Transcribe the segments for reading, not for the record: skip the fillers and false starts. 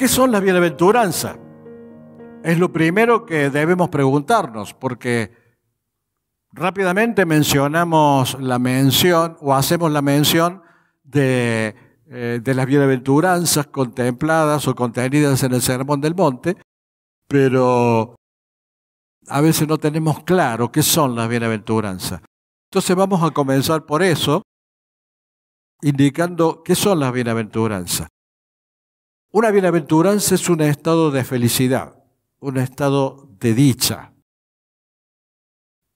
¿qué son las bienaventuranzas? Es lo primero que debemos preguntarnos, porque rápidamente mencionamos la mención o hacemos la mención de las bienaventuranzas contempladas o contenidas en el Sermón del Monte, pero a veces no tenemos claro qué son las bienaventuranzas. Entonces vamos a comenzar por eso, indicando qué son las bienaventuranzas. Una bienaventuranza es un estado de felicidad, un estado de dicha.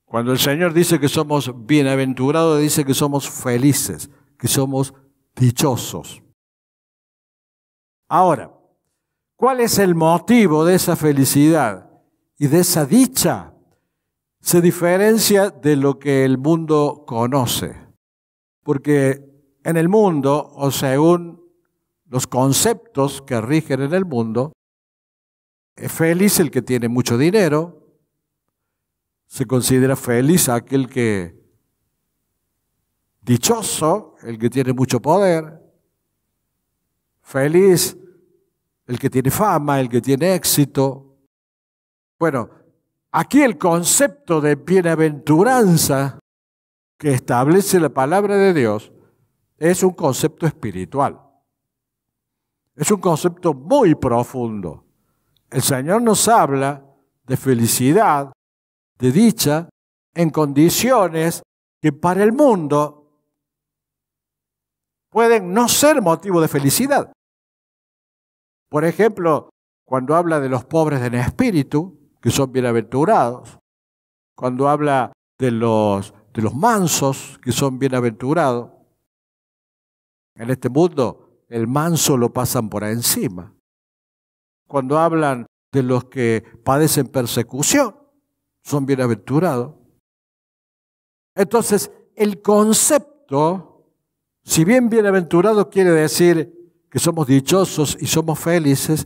Cuando el Señor dice que somos bienaventurados, dice que somos felices, que somos dichosos. Ahora, ¿cuál es el motivo de esa felicidad y de esa dicha? Se diferencia de lo que el mundo conoce. Porque en el mundo, o según los conceptos que rigen en el mundo, es feliz el que tiene mucho dinero, se considera feliz aquel que, dichoso, el que tiene mucho poder, feliz el que tiene fama, el que tiene éxito. Bueno, aquí el concepto de bienaventuranza que establece la palabra de Dios es un concepto espiritual. Es un concepto muy profundo. El Señor nos habla de felicidad, de dicha, en condiciones que para el mundo pueden no ser motivo de felicidad. Por ejemplo, cuando habla de los pobres en espíritu, que son bienaventurados, cuando habla de los mansos, que son bienaventurados. En este mundo, el manso lo pasan por encima. Cuando hablan de los que padecen persecución, son bienaventurados. Entonces, el concepto, si bien bienaventurado quiere decir que somos dichosos y somos felices,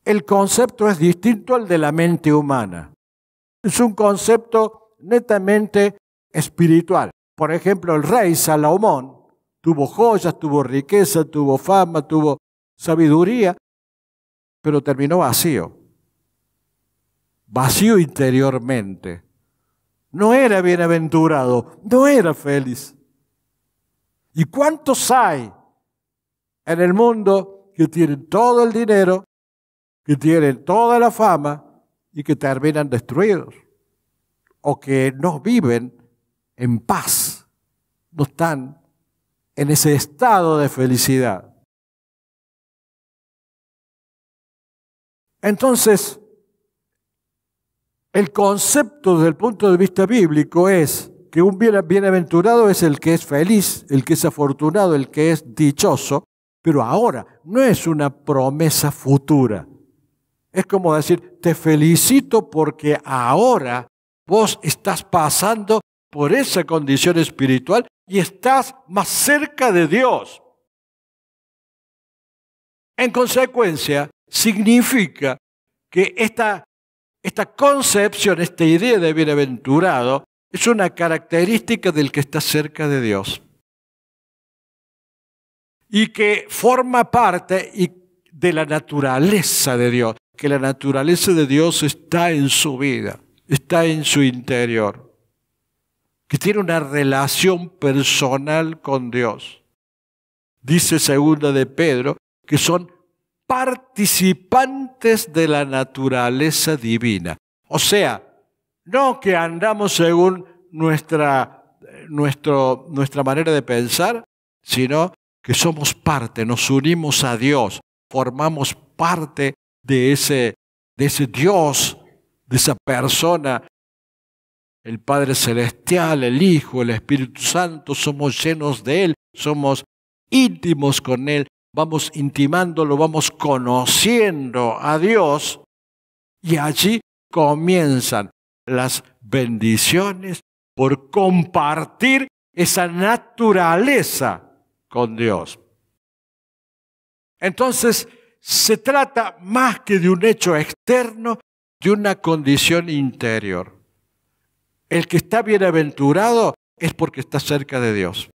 el concepto es distinto al de la mente humana. Es un concepto netamente espiritual. Por ejemplo, el rey Salomón tuvo joyas, tuvo riqueza, tuvo fama, tuvo sabiduría, pero terminó vacío. Vacío interiormente. No era bienaventurado, no era feliz. ¿Y cuántos hay en el mundo que tienen todo el dinero, que tienen toda la fama y que terminan destruidos? O que no viven en paz, no están en ese estado de felicidad. Entonces, el concepto desde el punto de vista bíblico es que un bienaventurado es el que es feliz, el que es afortunado, el que es dichoso, pero ahora no es una promesa futura. Es como decir, te felicito porque ahora vos estás pasando por esa condición espiritual y estás más cerca de Dios. En consecuencia, significa que esta concepción, esta idea de bienaventurado, es una característica del que está cerca de Dios. Y que forma parte de la naturaleza de Dios, que la naturaleza de Dios está en su vida, está en su interior, que tiene una relación personal con Dios. Dice segunda de Pedro que son participantes de la naturaleza divina. O sea, no que andamos según nuestra manera de pensar, sino que somos parte, nos unimos a Dios, formamos parte de ese Dios, de esa persona, el Padre Celestial, el Hijo, el Espíritu Santo, somos llenos de Él, somos íntimos con Él, vamos intimándolo, vamos conociendo a Dios y allí comienzan las bendiciones por compartir esa naturaleza con Dios. Entonces, se trata más que de un hecho externo, de una condición interior. El que está bienaventurado es porque está cerca de Dios.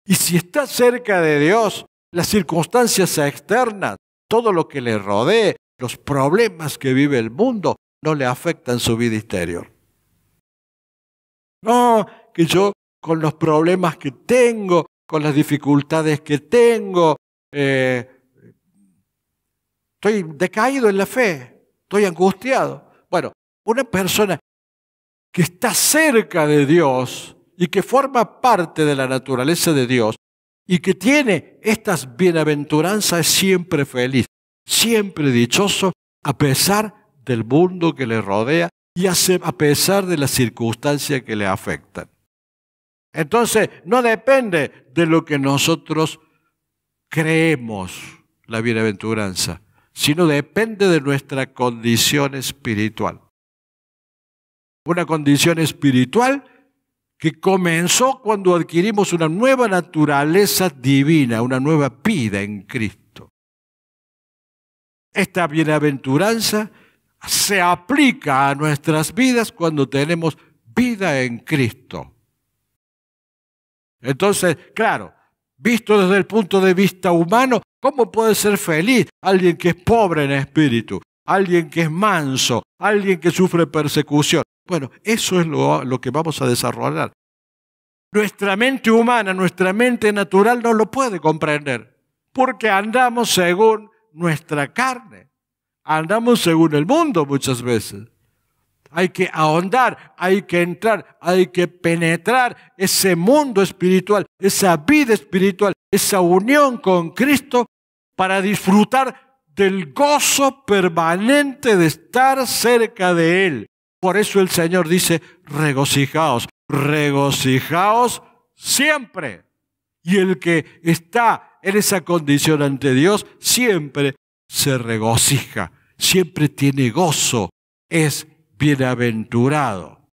Y si está cerca de Dios, las circunstancias externas todo lo que le rodee, los problemas que vive el mundo, no le afectan su vida interior. No, que yo con los problemas que tengo, con las dificultades que tengo, estoy decaído en la fe, estoy angustiado. Bueno, una persona que está cerca de Dios y que forma parte de la naturaleza de Dios y que tiene estas bienaventuranzas es siempre feliz, siempre dichoso, a pesar del mundo que le rodea y a pesar de las circunstancias que le afectan. Entonces, no depende de lo que nosotros creemos, la bienaventuranza, sino depende de nuestra condición espiritual. Una condición espiritual que comenzó cuando adquirimos una nueva naturaleza divina, una nueva vida en Cristo. Esta bienaventuranza se aplica a nuestras vidas cuando tenemos vida en Cristo. Entonces, claro, visto desde el punto de vista humano, ¿cómo puede ser feliz alguien que es pobre en espíritu? Alguien que es manso, alguien que sufre persecución. Bueno, eso es lo que vamos a desarrollar. Nuestra mente humana, nuestra mente natural no lo puede comprender, porque andamos según nuestra carne, andamos según el mundo muchas veces. Hay que ahondar, hay que entrar, hay que penetrar ese mundo espiritual, esa vida espiritual, esa unión con Cristo para disfrutar del gozo permanente de estar cerca de Él. Por eso el Señor dice, regocijaos, regocijaos siempre. Y el que está en esa condición ante Dios siempre se regocija, siempre tiene gozo, es bienaventurado.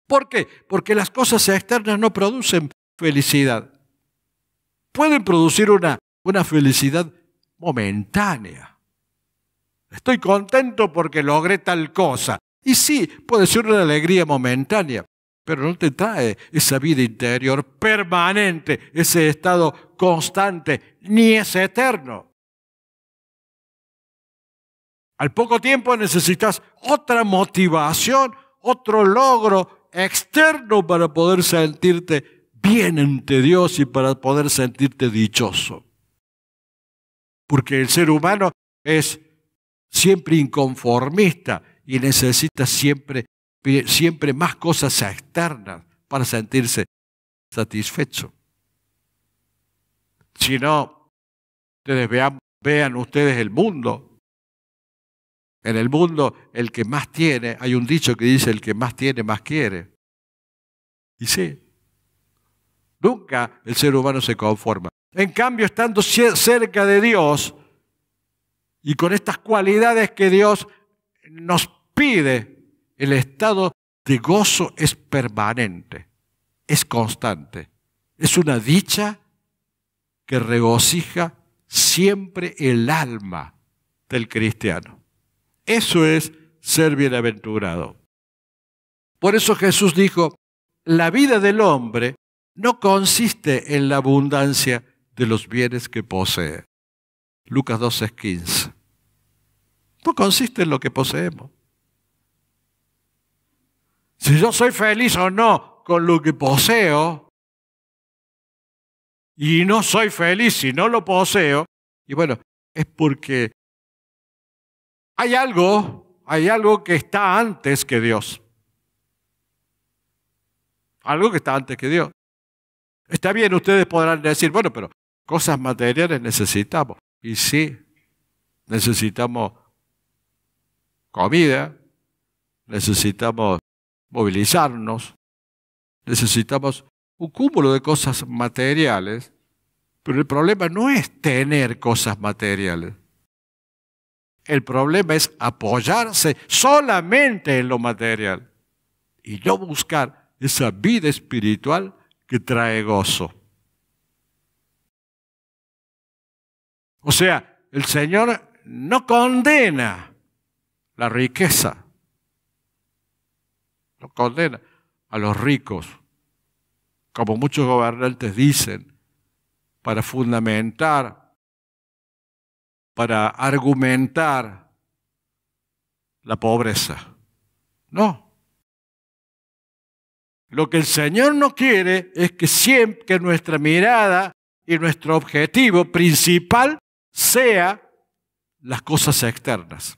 ¿Por qué? Porque las cosas externas no producen felicidad. Pueden producir una felicidad momentánea. Estoy contento porque logré tal cosa. Y sí, puede ser una alegría momentánea, pero no te trae esa vida interior permanente, ese estado constante, ni es eterno. Al poco tiempo necesitas otra motivación, otro logro externo para poder sentirte bien ante Dios y para poder sentirte dichoso. Porque el ser humano es siempre inconformista y necesita siempre más cosas externas para sentirse satisfecho. Si no, ustedes vean ustedes el mundo. En el mundo, el que más tiene, hay un dicho que dice, el que más tiene, más quiere. Y sí, nunca el ser humano se conforma. En cambio, estando cerca de Dios y con estas cualidades que Dios nos pide, el estado de gozo es permanente, es constante. Es una dicha que regocija siempre el alma del cristiano. Eso es ser bienaventurado. Por eso Jesús dijo, la vida del hombre no consiste en la abundancia de los bienes que posee. Lucas 12:15. No consiste en lo que poseemos. Si yo soy feliz o no con lo que poseo, y no soy feliz si no lo poseo, y bueno, es porque hay algo que está antes que Dios. Algo que está antes que Dios. Está bien, ustedes podrán decir, bueno, pero cosas materiales necesitamos. Y sí, necesitamos comida, necesitamos movilizarnos, necesitamos un cúmulo de cosas materiales, pero el problema no es tener cosas materiales. El problema es apoyarse solamente en lo material y no buscar esa vida espiritual que trae gozo. O sea, el Señor no condena la riqueza, no condena a los ricos, como muchos gobernantes dicen, para para argumentar la pobreza. No. Lo que el Señor no quiere es que siempre nuestra mirada y nuestro objetivo principal sea las cosas externas,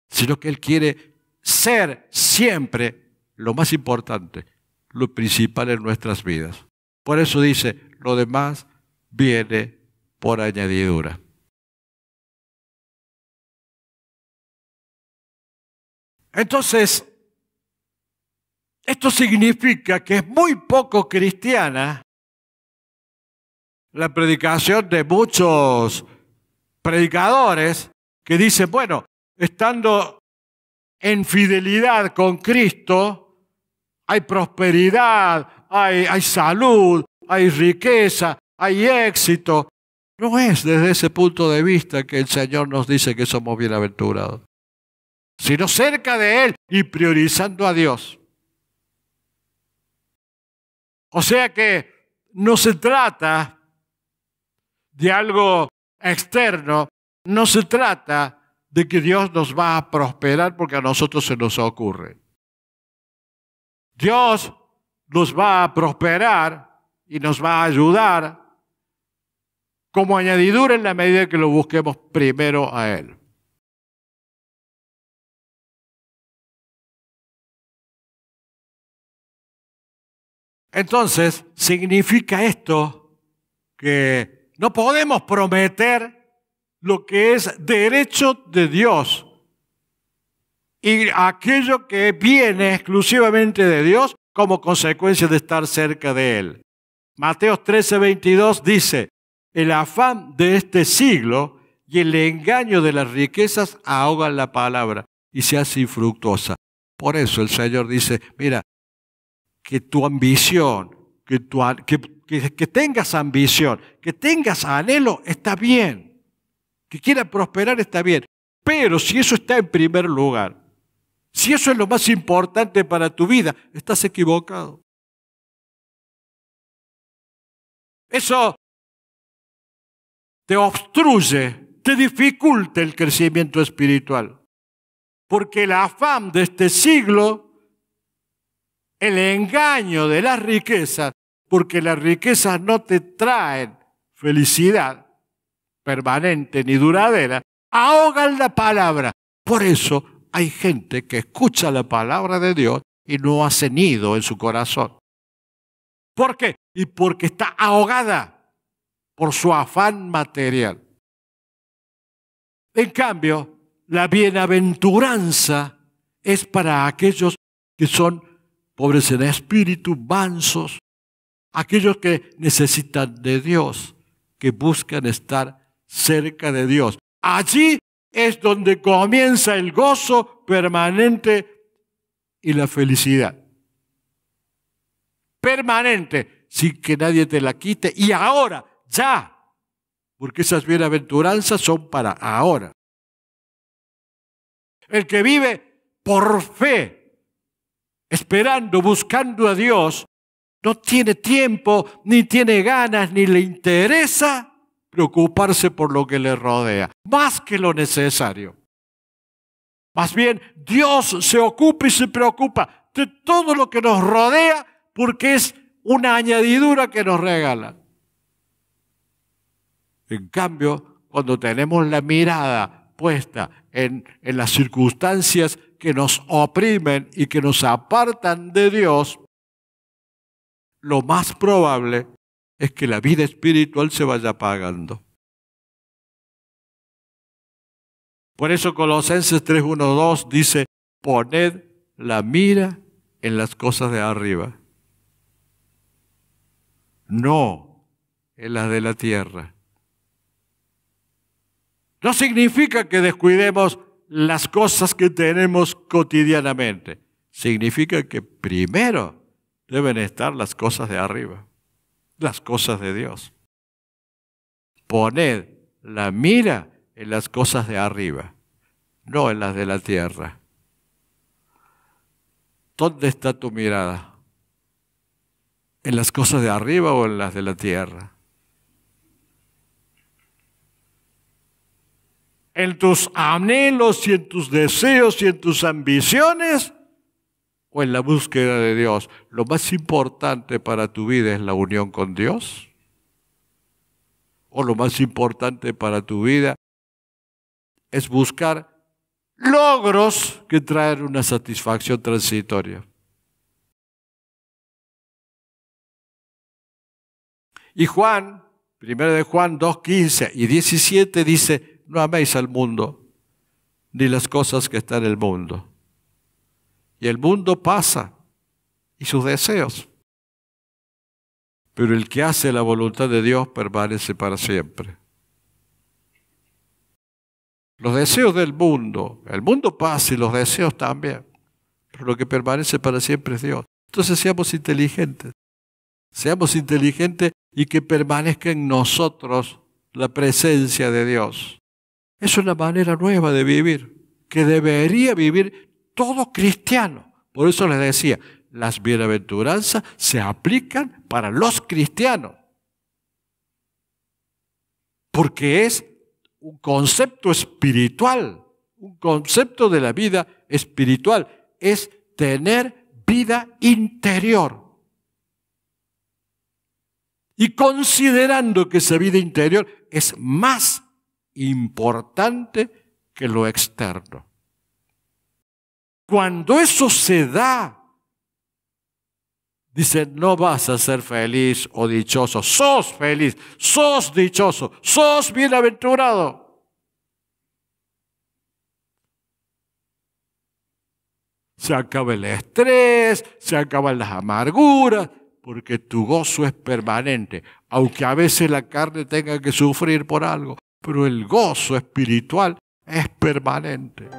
sino que Él quiere ser siempre lo más importante, lo principal en nuestras vidas. Por eso dice, lo demás viene por añadidura. Entonces, esto significa que es muy poco cristiana la predicación de muchos predicadores que dicen, bueno, estando en fidelidad con Cristo, hay prosperidad, hay salud, hay riqueza, hay éxito. No es desde ese punto de vista que el Señor nos dice que somos bienaventurados, sino cerca de Él y priorizando a Dios. O sea que no se trata de algo externo, no se trata de que Dios nos va a prosperar porque a nosotros se nos ocurre. Dios nos va a prosperar y nos va a ayudar como añadidura en la medida que lo busquemos primero a Él. Entonces, significa esto que no podemos prometer lo que es derecho de Dios y aquello que viene exclusivamente de Dios como consecuencia de estar cerca de Él. Mateo 13:22 dice, el afán de este siglo y el engaño de las riquezas ahogan la palabra y se hace infructuosa. Por eso el Señor dice, mira, que tu ambición, que tengas ambición, que tengas anhelo, está bien. Que quieras prosperar, está bien. Pero si eso está en primer lugar, si eso es lo más importante para tu vida, estás equivocado. Eso te obstruye, te dificulta el crecimiento espiritual. Porque el afán de este siglo, el engaño de las riquezas, porque las riquezas no te traen felicidad permanente ni duradera, ahogan la palabra. Por eso hay gente que escucha la palabra de Dios y no hace nido en su corazón. ¿Por qué? Y porque está ahogada por su afán material. En cambio, la bienaventuranza es para aquellos que son pobres en espíritu, mansos, aquellos que necesitan de Dios, que buscan estar cerca de Dios. Allí es donde comienza el gozo permanente y la felicidad. Permanente, sin que nadie te la quite. Y ahora, ya, porque esas bienaventuranzas son para ahora. El que vive por fe, esperando, buscando a Dios, no tiene tiempo, ni tiene ganas, ni le interesa preocuparse por lo que le rodea, más que lo necesario. Más bien, Dios se ocupa y se preocupa de todo lo que nos rodea porque es una añadidura que nos regala. En cambio, cuando tenemos la mirada puesta en las circunstancias que nos oprimen y que nos apartan de Dios, lo más probable es que la vida espiritual se vaya apagando. Por eso Colosenses 3:1-2 dice, poned la mira en las cosas de arriba, no en las de la tierra. No significa que descuidemos las cosas que tenemos cotidianamente. Significa que primero deben estar las cosas de arriba, las cosas de Dios. Poned la mira en las cosas de arriba, no en las de la tierra. ¿Dónde está tu mirada? ¿En las cosas de arriba o en las de la tierra? en tus anhelos y en tus deseos y en tus ambiciones, o en la búsqueda de Dios? ¿Lo más importante para tu vida es la unión con Dios? ¿O lo más importante para tu vida es buscar logros que traen una satisfacción transitoria? Y Juan, 1 de Juan 2:15 y 17 dice: no améis al mundo, ni las cosas que están en el mundo. Y el mundo pasa, y sus deseos. Pero el que hace la voluntad de Dios permanece para siempre. Los deseos del mundo, el mundo pasa y los deseos también. Pero lo que permanece para siempre es Dios. Entonces seamos inteligentes. Seamos inteligentes y que permanezca en nosotros la presencia de Dios. Es una manera nueva de vivir, que debería vivir todo cristiano. Por eso les decía, las bienaventuranzas se aplican para los cristianos. Porque es un concepto espiritual, un concepto de la vida espiritual. Es tener vida interior. Y considerando que esa vida interior es más importante que lo externo. Cuando eso se da, dice, no vas a ser feliz o dichoso. Sos feliz, sos dichoso, sos bienaventurado. Se acaba el estrés, se acaban las amarguras, porque tu gozo es permanente, aunque a veces la carne tenga que sufrir por algo, pero el gozo espiritual es permanente.